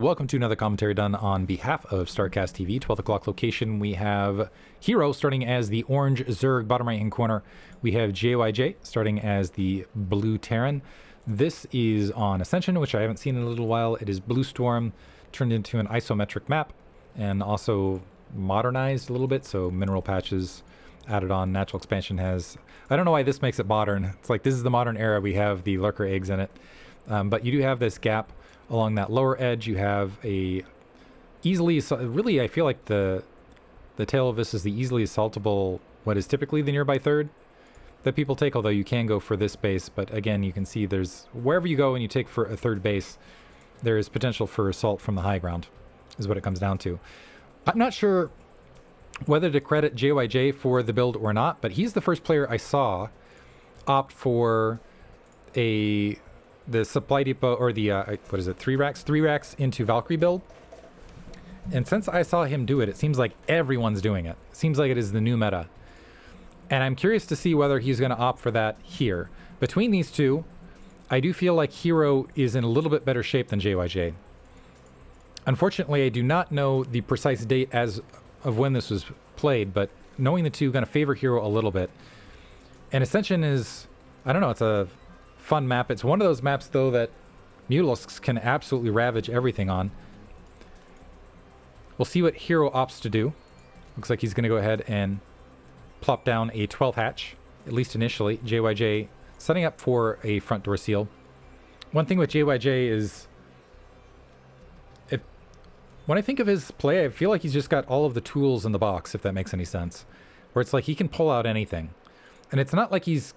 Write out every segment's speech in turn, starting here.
Welcome to another commentary done on behalf of StarCastTV. 12 o'clock location. We have Hero starting as the orange Zerg, bottom right hand corner. We have JYJ starting as the blue Terran. This is on Ascension, which I haven't seen in a little while. It is Blue Storm turned into an isometric map and also modernized a little bit. So mineral patches added on. Natural expansion has... I don't know why this makes it modern. It's like this is the modern era. We have the lurker eggs in it. But you do have this gap along that lower edge. You have a easily, really I feel like the tail of this is the easily assaultable, what is typically the nearby third that people take, although you can go for this base. But again, you can see there's, wherever you go and you take for a third base, there is potential for assault from the high ground, is what it comes down to. I'm not sure whether to credit JYJ for the build or not, but he's the first player I saw opt for the supply depot, or the what is it, three racks into Valkyrie build. And since I saw him do it, it seems like everyone's doing it. It seems like it is the new meta, and I'm curious to see whether he's going to opt for that here. Between these two, I do feel like Hero is in a little bit better shape than JYJ. Unfortunately, I do not know the precise date as of when this was played, but knowing the two, going to favor Hero a little bit. And Ascension is, I don't know, it's a fun map. It's one of those maps, though, that Mulisks can absolutely ravage everything on. We'll see what Hero opts to do. Looks like he's going to go ahead and plop down a 12 hatch, at least initially. JYJ setting up for a front door seal. One thing with JYJ is, when I think of his play, I feel like he's just got all of the tools in the box, if that makes any sense. Where it's like he can pull out anything. And it's not like he's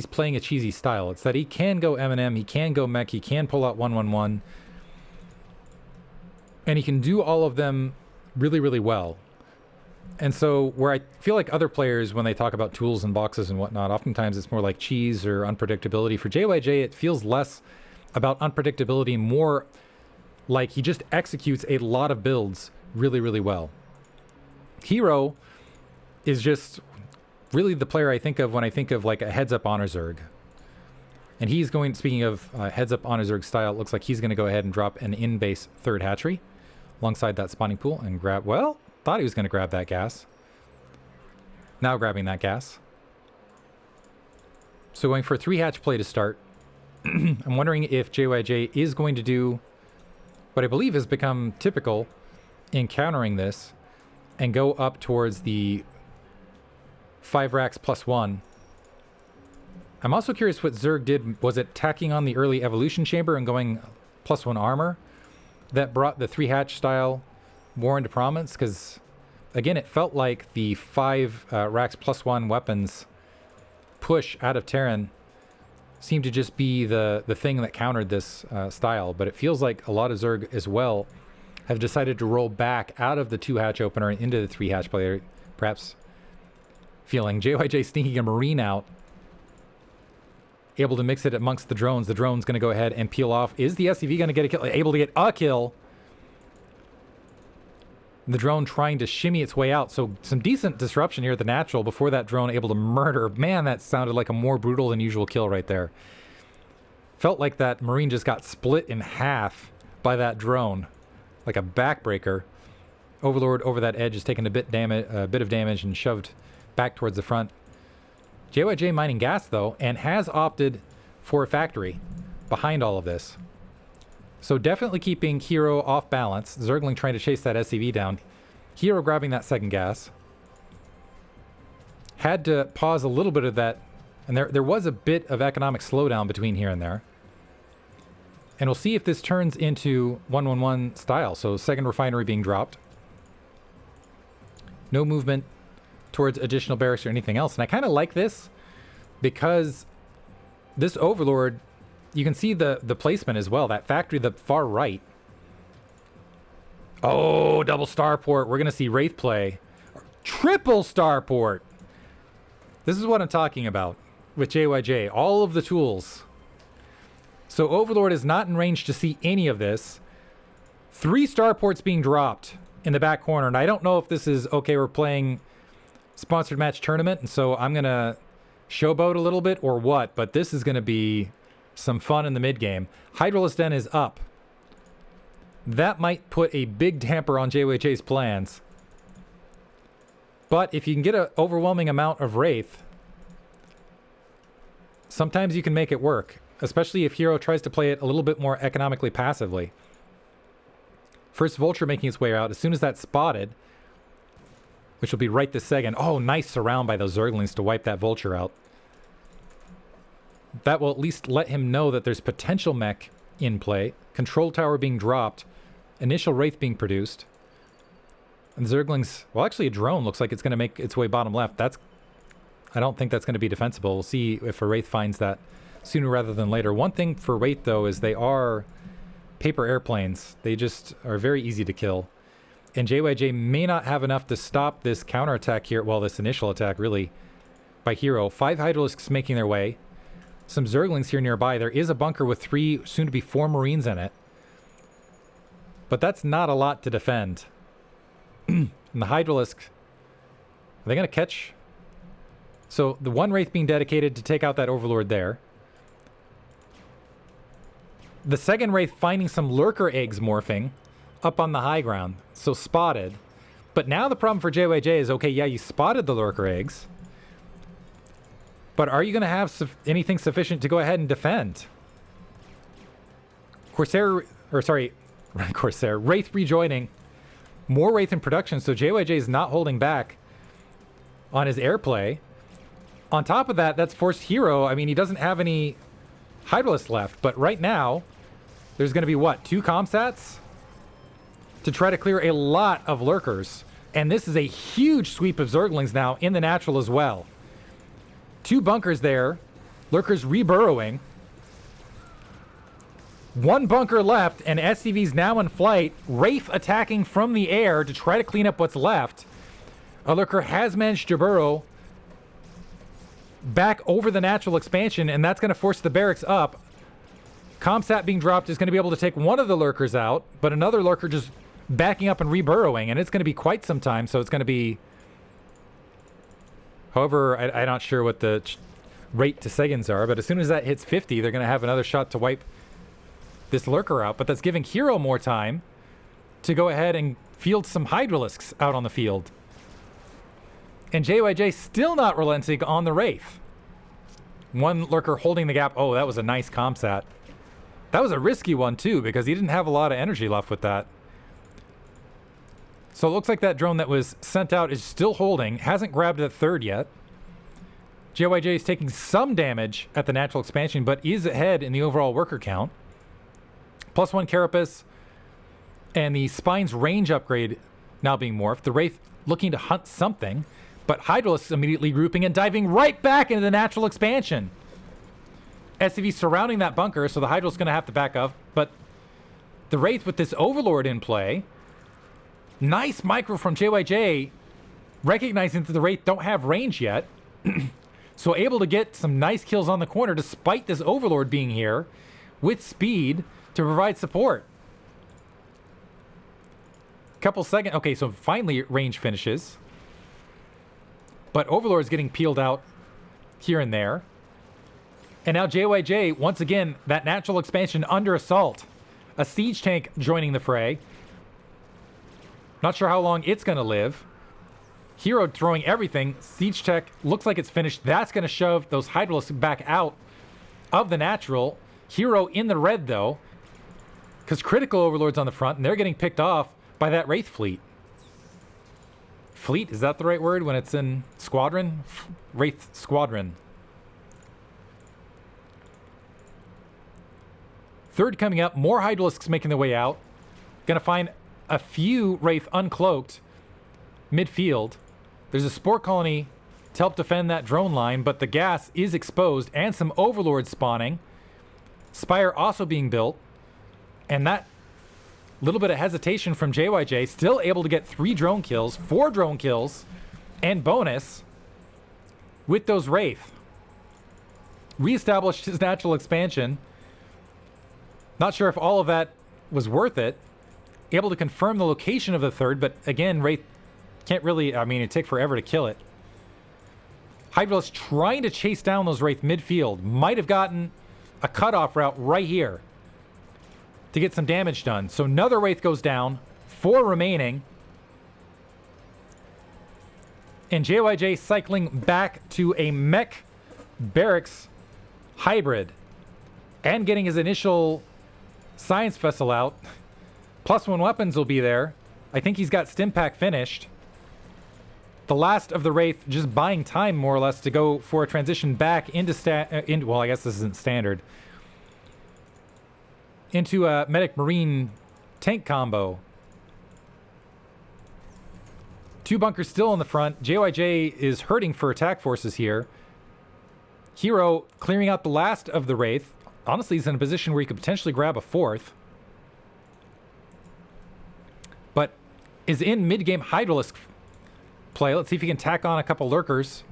playing a cheesy style. It's that he can go M&M, he can go mech, he can pull out 1-1-1. And he can do all of them really, really well. And so where I feel like other players, when they talk about tools and boxes and whatnot, oftentimes it's more like cheese or unpredictability. For JYJ, it feels less about unpredictability, more like he just executes a lot of builds really, really well. Hero is just really the player I think of when I think of like a heads-up honor Zerg. And he's going, speaking of heads-up honor Zerg style, it looks like he's going to go ahead and drop an in-base third hatchery alongside that spawning pool and grab, well, thought he was going to grab that gas. Now grabbing that gas. So going for a 3-hatch play to start. I'm wondering if JYJ is going to do what I believe has become typical in countering this and go up towards the 5 racks plus 1. I'm also curious what Zerg did. Was it tacking on the early evolution chamber and going plus 1 armor that brought the 3-hatch style more into prominence? Because again, it felt like the 5 racks plus 1 weapons push out of Terran seemed to just be the thing that countered this style. But it feels like a lot of Zerg as well have decided to roll back out of the 2-hatch opener and into the 3-hatch player, perhaps feeling JYJ sneaking a Marine out, able to mix it amongst the drones. The drone's going to go ahead and peel off. Is the SCV going to get a kill? Able to get a kill. The drone trying to shimmy its way out. So some decent disruption here at the natural before that drone able to murder. Man, that sounded like a more brutal than usual kill right there. Felt like that Marine just got split in half by that drone, like a backbreaker. Overlord over that edge is taking a bit of damage and shoved back towards the front. JYJ mining gas, though, and has opted for a factory behind all of this. So definitely keeping Hero off balance. Zergling trying to chase that SCV down. Hero grabbing that second gas. Had to pause a little bit of that, and there was a bit of economic slowdown between here and there. And we'll see if this turns into 1-1-1 style. So second refinery being dropped. No movement towards additional barracks or anything else. And I kind of like this because this Overlord, you can see the placement as well. That factory, the far right. Oh, double starport. We're going to see Wraith play. Triple starport. This is what I'm talking about with JYJ. All of the tools. So Overlord is not in range to see any of this. 3 starports being dropped in the back corner. And I don't know if this is, okay, we're playing sponsored match tournament, and so I'm going to showboat a little bit or what, but this is going to be some fun in the mid game. Hydralisk Den is up. That might put a big damper on JYJ's plans. But if you can get an overwhelming amount of Wraith, sometimes you can make it work, especially if Hero tries to play it a little bit more economically passively. First Vulture making its way out. As soon as that's spotted, which will be right this second. Oh, nice surround by those Zerglings to wipe that Vulture out. That will at least let him know that there's potential mech in play. Control tower being dropped. Initial Wraith being produced. And Zerglings... Well, actually a drone looks like it's going to make its way bottom left. I don't think that's going to be defensible. We'll see if a Wraith finds that sooner rather than later. One thing for Wraith, though, is they are paper airplanes. They just are very easy to kill. And JYJ may not have enough to stop this counterattack here. Well, this initial attack, really, by Hero. 5 Hydralisks making their way. Some Zerglings here nearby. There is a bunker with 3, soon to be 4 Marines in it. But that's not a lot to defend. And the Hydralisk, are they going to catch? So the one Wraith being dedicated to take out that Overlord there. The second Wraith finding some Lurker eggs morphing up on the high ground. So spotted. But now the problem for JYJ is, okay, yeah, you spotted the Lurker eggs. But are you going to have anything sufficient to go ahead and defend? Corsair Wraith rejoining. More Wraith in production, so JYJ is not holding back on his airplay. On top of that, that's forced Hero. I mean, he doesn't have any Hydralisks left, but right now, there's going to be, what, 2 Comsats? To try to clear a lot of Lurkers. And this is a huge sweep of Zerglings now in the natural as well. 2 bunkers there. Lurkers reburrowing. 1 bunker left, and SCV's now in flight. Wraith attacking from the air to try to clean up what's left. A Lurker has managed to burrow back over the natural expansion, and that's going to force the barracks up. Comsat being dropped is going to be able to take one of the Lurkers out, but another Lurker just backing up and reburrowing, and it's going to be quite some time, so it's going to be... However, I'm not sure what the rate to seconds are, but as soon as that hits 50, they're going to have another shot to wipe this Lurker out, but that's giving Hero more time to go ahead and field some Hydralisks out on the field. And JYJ still not relenting on the Wraith. 1 Lurker holding the gap. Oh, that was a nice Comsat. That was a risky one too, because he didn't have a lot of energy left with that. So it looks like that drone that was sent out is still holding, hasn't grabbed a 3rd yet. JYJ is taking some damage at the natural expansion, but is ahead in the overall worker count. +1 Carapace, and the Spine's range upgrade now being morphed. The Wraith looking to hunt something, but Hydralisks immediately grouping and diving right back into the natural expansion. SCV surrounding that bunker, so the Hydralisk's going to have to back up, but the Wraith with this Overlord in play. Nice micro from JYJ, recognizing that the Wraith don't have range yet. So able to get some nice kills on the corner despite this Overlord being here with speed to provide support. Couple seconds. Okay, so finally range finishes. But Overlord's getting peeled out here and there. And now JYJ, once again, that natural expansion under assault. A siege tank joining the fray. Not sure how long it's going to live. Hero throwing everything. Siege tech looks like it's finished. That's going to shove those Hydralisks back out of the natural. Hero in the red, though, because critical Overlord's on the front, and they're getting picked off by that Wraith fleet. Fleet, is that the right word when it's in squadron? Wraith squadron. 3rd coming up, more Hydralisks making their way out. Gonna find a few Wraith uncloaked midfield. There's a Spore Colony to help defend that drone line, but the gas is exposed, and some Overlords spawning. Spire also being built. And that little bit of hesitation from JYJ, still able to get 3 drone kills, 4 drone kills, and bonus with those Wraith. Reestablished his natural expansion. Not sure if all of that was worth it. Able to confirm the location of the 3rd, but again, Wraith can't really, I mean, it'd take forever to kill it. Hydralisk trying to chase down those Wraith midfield. Might have gotten a cutoff route right here. to get some damage done. So another Wraith goes down, 4 remaining. And JYJ cycling back to a mech barracks hybrid and getting his initial science vessel out. +1 weapons will be there. I think he's got stim pack finished. The last of the Wraith just buying time more or less to go for a transition back into well, I guess this isn't standard. Into a medic marine tank combo. 2 bunkers still in the front. JYJ is hurting for attack forces here. Hero clearing out the last of the Wraith. Honestly, he's in a position where he could potentially grab a 4th. But is in mid-game Hydralisk play. Let's see if he can tack on a couple Lurkers.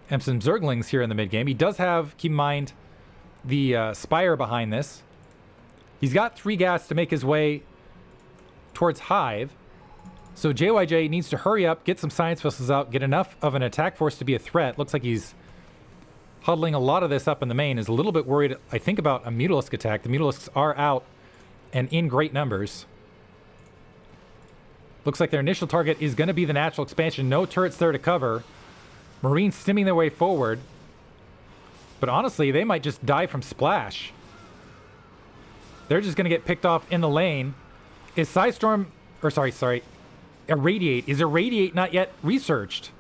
And some Zerglings here in the mid-game. He does have, keep in mind, the Spire behind this. He's got 3 gas to make his way towards Hive. So JYJ needs to hurry up, get some science vessels out, get enough of an attack force to be a threat. Looks like he's huddling a lot of this up in the main. Is a little bit worried, I think, about a Mutalisk attack. The Mutalisks are out and in great numbers. Looks like their initial target is going to be the natural expansion. No turrets there to cover. Marines stimming their way forward. But honestly, they might just die from splash. They're just going to get picked off in the lane. Is Psystorm... Or sorry. Irradiate. Is Irradiate not yet researched?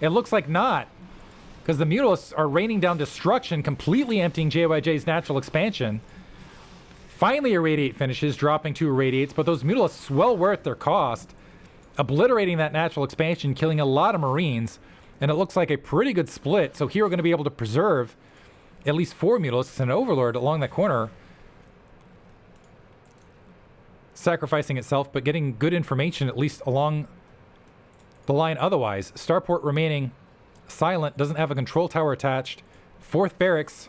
It looks like not. Because the Mutalisks are raining down destruction, completely emptying JYJ's natural expansion. Finally, Irradiate finishes, dropping 2 Irradiates. But those Mutalisks, well worth their cost. Obliterating that natural expansion, killing a lot of Marines. And it looks like a pretty good split. So Hero going to be able to preserve at least 4 Mutalisks and Overlord along that corner. Sacrificing itself, but getting good information at least along the line otherwise. Starport remaining silent, doesn't have a control tower attached. 4th barracks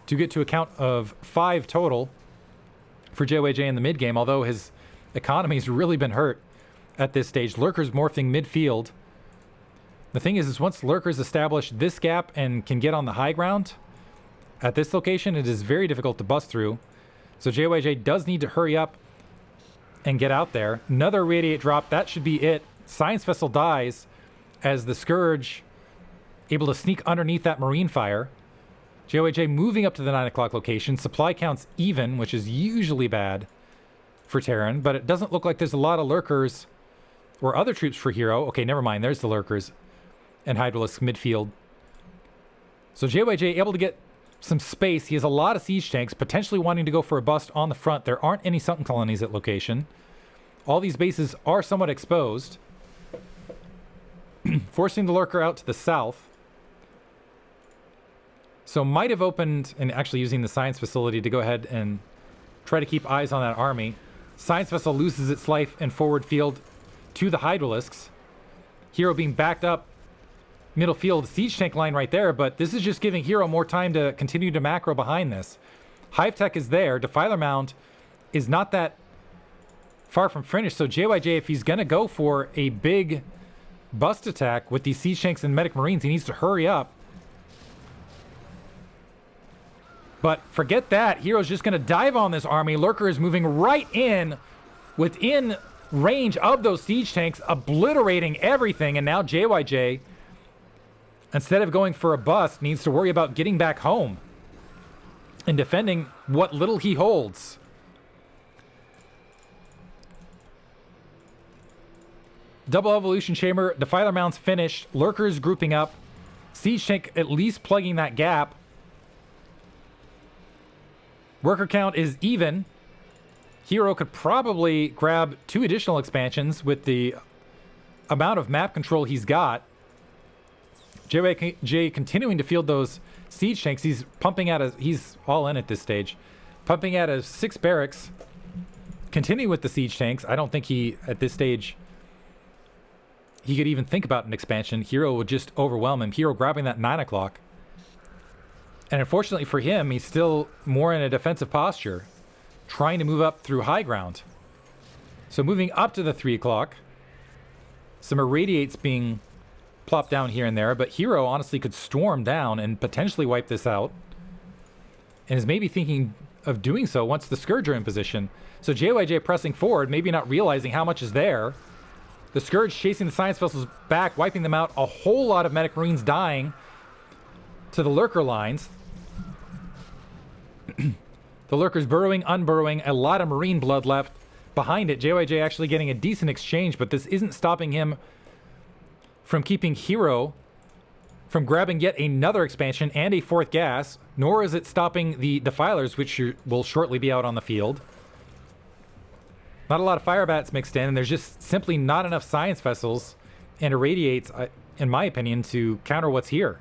to get to a count of 5 total for JYJ in the mid game, although his economy's really been hurt at this stage. Lurkers morphing midfield. The thing is once Lurkers establish this gap and can get on the high ground at this location, it is very difficult to bust through. So JYJ does need to hurry up and get out there. Another Radiate drop. That should be it. Science Vessel dies as the Scourge able to sneak underneath that Marine fire. JYJ moving up to the 9 o'clock location. Supply counts even, which is usually bad for Terran, but it doesn't look like there's a lot of Lurkers or other troops for Hero. Okay, never mind. There's the Lurkers and Hydralisk midfield. So JYJ able to get some space. He has a lot of siege tanks, potentially wanting to go for a bust on the front. There aren't any Sunken colonies at location. All these bases are somewhat exposed. Forcing the Lurker out to the south. So might have opened, and actually using the science facility to go ahead and try to keep eyes on that army. Science Vessel loses its life in forward field to the Hydralisks. Hero being backed up middle field, siege tank line right there, but this is just giving Hero more time to continue to macro behind this. Hive Tech is there. Defiler Mound is not that far from finished, so JYJ, if he's going to go for a big bust attack with these siege tanks and medic marines, he needs to hurry up. But forget that. Hero's just going to dive on this army. Lurker is moving right in within range of those siege tanks, obliterating everything, and now JYJ, instead of going for a bust, needs to worry about getting back home and defending what little he holds. Double Evolution Chamber, Defiler Mounds finished, Lurkers grouping up, Siege Tank at least plugging that gap. Worker count is even. Hero could probably grab 2 additional expansions with the amount of map control he's got. JYJ continuing to field those siege tanks. He's pumping out he's all in at this stage. Pumping out 6 barracks. Continue with the siege tanks. I don't think he, at this stage, he could even think about an expansion. Hero would just overwhelm him. Hero grabbing that 9 o'clock. And unfortunately for him, he's still more in a defensive posture, trying to move up through high ground. So moving up to the 3 o'clock. Some irradiates being plopped down here and there, but Hero honestly could storm down and potentially wipe this out. And is maybe thinking of doing so once the Scourge are in position. So JYJ pressing forward, maybe not realizing how much is there. The Scourge chasing the Science Vessels back, wiping them out. A whole lot of Medic Marines dying to the Lurker lines. The Lurkers burrowing, unburrowing, a lot of Marine blood left behind it. JYJ actually getting a decent exchange, but this isn't stopping him from keeping Hero from grabbing yet another expansion and a 4th gas, nor is it stopping the Defilers, which will shortly be out on the field. Not a lot of fire bats mixed in, and there's just simply not enough Science Vessels and Irradiates, in my opinion, to counter what's here.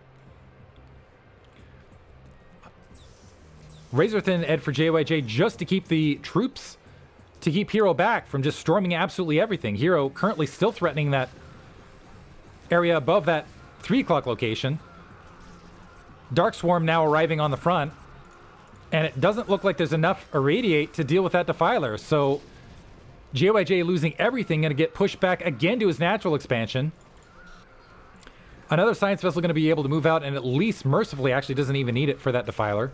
Razor-thin Ed for JYJ just to keep the troops, to keep Hero back from just storming absolutely everything. Hero currently still threatening that area above that 3 o'clock location. Dark Swarm now arriving on the front, and it doesn't look like there's enough Irradiate to deal with that Defiler, so JYJ losing everything, going to get pushed back again to his natural expansion. Another Science Vessel going to be able to move out, and at least mercifully actually doesn't even need it for that Defiler,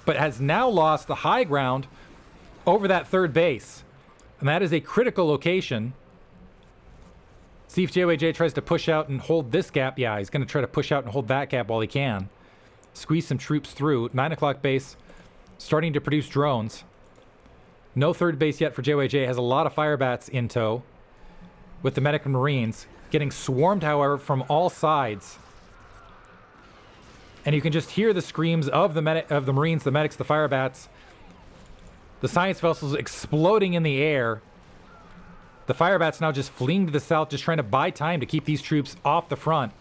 but has now lost the high ground over that 3rd base, and that is a critical location. See if JYJ tries to push out and hold this gap. Yeah, he's going to try to push out and hold that gap while he can. Squeeze some troops through. 9 o'clock base starting to produce drones. No 3rd base yet for JYJ. Has a lot of fire bats in tow with the Medic and Marines. Getting swarmed, however, from all sides. And you can just hear the screams of the Marines, the Medics, the fire bats. The Science Vessels exploding in the air. The fire bats now just fleeing to the south, just trying to buy time to keep these troops off the front.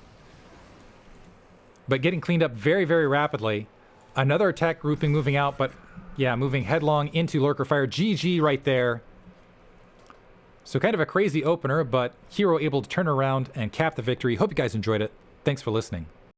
But getting cleaned up very, very rapidly. Another attack grouping moving out, but yeah, moving headlong into Lurker fire. GG right there. So kind of a crazy opener, but Hero able to turn around and cap the victory. Hope you guys enjoyed it. Thanks for listening.